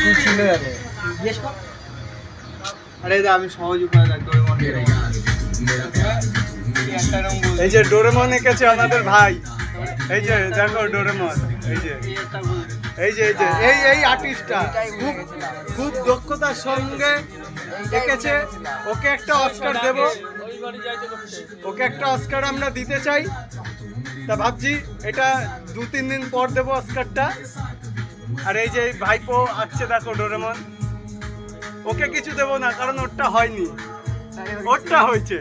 কি ছিল জানে জিজ্ঞেস কর। আরে আমি সহজ উপায় ডোরেমন। এই যে ডোরেমন এঁকেছে আমাদের ভাই। এই যে দেখো ডোরেমন, এই যে এই যে এই যে এই আর্টিস্টটা খুব দক্ষতার সঙ্গে এঁকেছে। ওকে একটা অস্কার দেব, ওকে একটা অস্কার আমরা দিতে চাই। তা ভাবছি এটা 2-3 দিন পর দেবো অস্কারটা। আর এই যে এই ভাইপো আসছে দেখো ডোরেমন, ওকে কিছু দেবো না কারণ ওরটা হয়নি, ওরটা হয়েছে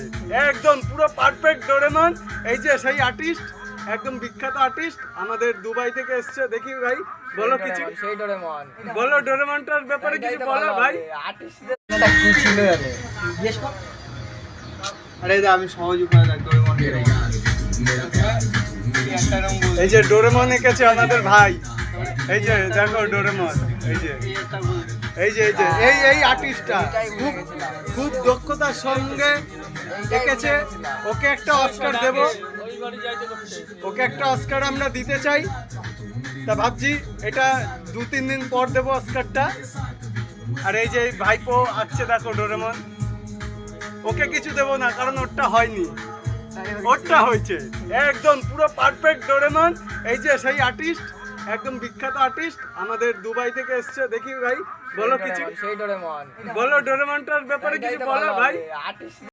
একদম পুরো পারফেক্ট ডোরেমন। এই যে সেই আর্টিস্ট, একদম বিখ্যাত আর্টিস্ট আমাদের দুবাই থেকে এসছে। দেখি ভাই বলো কিছু, সেই ডোরেমন বলো ডোরেমনটার ব্যাপারে কিছু বলো ভাই। আর্টিস্টদের কি ছিল জানে জিজ্ঞেস কর। আরে আমি সহজ উপায় ডোরেমন। এই যে ডোরেমন এঁকেছে আমাদের ভাই। এই যে দেখো ডোরেমন, এই যে এই যে এই যে এই আর্টিস্টটা খুব দক্ষতার সঙ্গে এঁকেছে। ওকে একটা অস্কার দেব, ওকে একটা অস্কার আমরা দিতে চাই। তা ভাবছি এটা 2-3 দিন পর দেবো অস্কারটা। আর এই যে এই ভাইপো আসছে দেখো ডোরেমন, ওকে কিছু দেবো না কারণ ওরটা হয়নি, ওরটা হয়েছে একদম পুরো পারফেক্ট ডোরেমন। এই যে সেই আর্টিস্ট, একদম বিখ্যাত আর্টিস্ট আমাদের দুবাই থেকে এসছে। দেখি ভাই বলো কিছু, সেই ডোরেমন বলো ডোরেমনটার ব্যাপারে কিছু বলো ভাই। আর্টিস্ট